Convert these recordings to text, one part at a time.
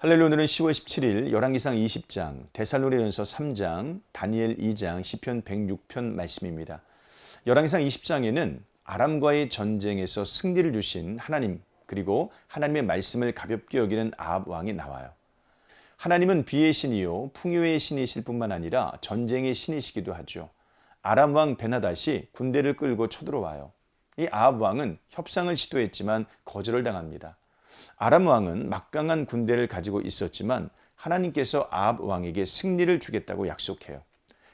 할렐루야. 오늘은 10월 17일 열왕기상 20장, 데살로니가전서 3장, 다니엘 2장, 시편 106편 말씀입니다. 열왕기상 20장에는 아람과의 전쟁에서 승리를 주신 하나님, 그리고 하나님의 말씀을 가볍게 여기는 아합 왕이 나와요. 하나님은 비의 신이요 풍요의 신이실 뿐만 아니라 전쟁의 신이시기도 하죠. 아람 왕 베나닷이 군대를 끌고 쳐들어와요. 이 아합 왕은 협상을 시도했지만 거절을 당합니다. 아람 왕은 막강한 군대를 가지고 있었지만 하나님께서 아합 왕에게 승리를 주겠다고 약속해요.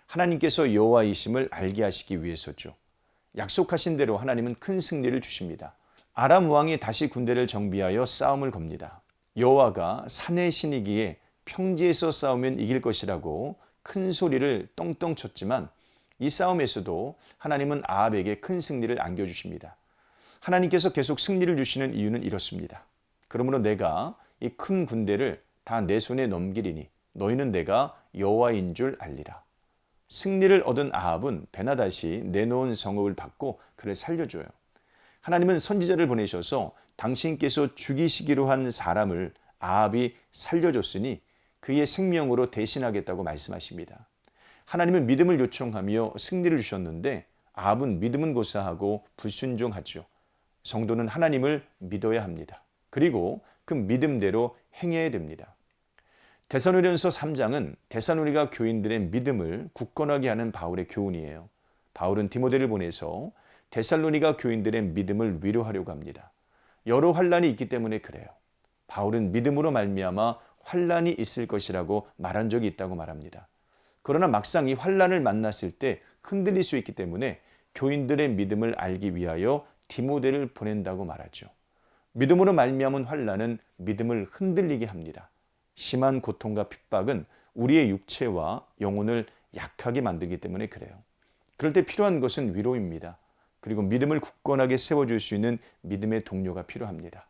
하나님께서 여호와이심을 알게 하시기 위해서죠. 약속하신 대로 하나님은 큰 승리를 주십니다. 아람 왕이 다시 군대를 정비하여 싸움을 겁니다. 여호와가 산의 신이기에 평지에서 싸우면 이길 것이라고 큰 소리를 똥똥 쳤지만 이 싸움에서도 하나님은 아합에게 큰 승리를 안겨주십니다. 하나님께서 계속 승리를 주시는 이유는 이렇습니다. 그러므로 내가 이 큰 군대를 다 내 손에 넘기리니 너희는 내가 여호와인 줄 알리라. 승리를 얻은 아합은 베나닷이 내놓은 성읍을 받고 그를 살려줘요. 하나님은 선지자를 보내셔서 당신께서 죽이시기로 한 사람을 아합이 살려줬으니 그의 생명으로 대신하겠다고 말씀하십니다. 하나님은 믿음을 요청하며 승리를 주셨는데 아합은 믿음은 고사하고 불순종하죠. 성도는 하나님을 믿어야 합니다. 그리고 그 믿음대로 행해야 됩니다. 데살로니가전서 3장은 데살로니가 교인들의 믿음을 굳건하게 하는 바울의 교훈이에요. 바울은 디모데를 보내서 데살로니가 교인들의 믿음을 위로하려고 합니다. 여러 환난이 있기 때문에 그래요. 바울은 믿음으로 말미암아 환난이 있을 것이라고 말한 적이 있다고 말합니다. 그러나 막상 이 환난을 만났을 때 흔들릴 수 있기 때문에 교인들의 믿음을 알기 위하여 디모데를 보낸다고 말하죠. 믿음으로 말미암은 환난은 믿음을 흔들리게 합니다. 심한 고통과 핍박은 우리의 육체와 영혼을 약하게 만들기 때문에 그래요. 그럴 때 필요한 것은 위로입니다. 그리고 믿음을 굳건하게 세워줄 수 있는 믿음의 동료가 필요합니다.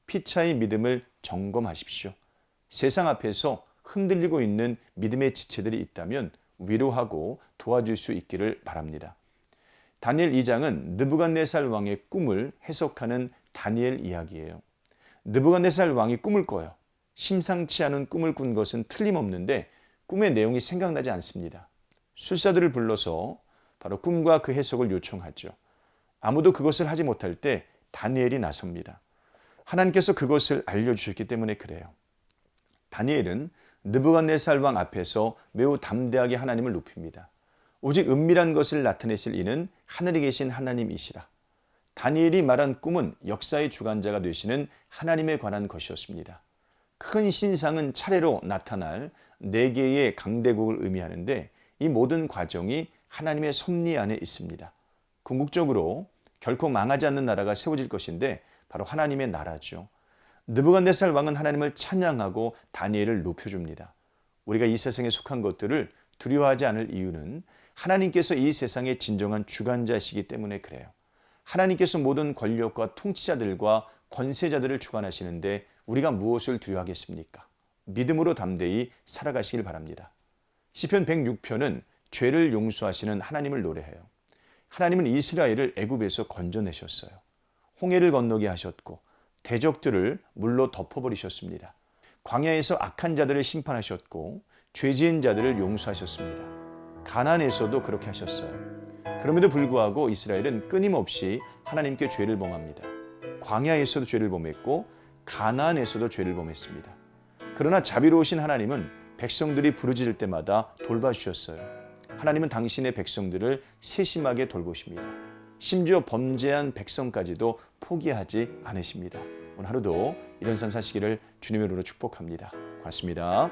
피차의 믿음을 점검하십시오. 세상 앞에서 흔들리고 있는 믿음의 지체들이 있다면 위로하고 도와줄 수 있기를 바랍니다. 다니엘 2장은 느부갓네살 왕의 꿈을 해석하는 다니엘 이야기예요. 느부갓네살 왕이 꿈을 꿔요. 심상치 않은 꿈을 꾼 것은 틀림없는데 꿈의 내용이 생각나지 않습니다. 술사들을 불러서 바로 꿈과 그 해석을 요청하죠. 아무도 그것을 하지 못할 때 다니엘이 나섭니다. 하나님께서 그것을 알려주셨기 때문에 그래요. 다니엘은 느부갓네살 왕 앞에서 매우 담대하게 하나님을 높입니다. 오직 은밀한 것을 나타내실 이는 하늘에 계신 하나님이시라. 다니엘이 말한 꿈은 역사의 주관자가 되시는 하나님에 관한 것이었습니다. 큰 신상은 차례로 나타날 4개의 강대국을 의미하는데 이 모든 과정이 하나님의 섭리 안에 있습니다. 궁극적으로 결코 망하지 않는 나라가 세워질 것인데 바로 하나님의 나라죠. 느부갓네살 왕은 하나님을 찬양하고 다니엘을 높여줍니다. 우리가 이 세상에 속한 것들을 두려워하지 않을 이유는 하나님께서 이 세상의 진정한 주관자이시기 때문에 그래요. 하나님께서 모든 권력과 통치자들과 권세자들을 주관하시는데 우리가 무엇을 두려워하겠습니까? 믿음으로 담대히 살아가시길 바랍니다. 시편 106편은 죄를 용서하시는 하나님을 노래해요. 하나님은 이스라엘을 애굽에서 건져내셨어요. 홍해를 건너게 하셨고 대적들을 물로 덮어버리셨습니다. 광야에서 악한 자들을 심판하셨고 죄지은 자들을 용서하셨습니다. 가나안에서도 그렇게 하셨어요. 그럼에도 불구하고 이스라엘은 끊임없이 하나님께 죄를 범합니다. 광야에서도 죄를 범했고 가나안에서도 죄를 범했습니다. 그러나 자비로우신 하나님은 백성들이 부르짖을 때마다 돌봐주셨어요. 하나님은 당신의 백성들을 세심하게 돌보십니다. 심지어 범죄한 백성까지도 포기하지 않으십니다. 오늘 하루도 이런 삶 사시기를 주님의 이름으로 축복합니다. 고맙습니다.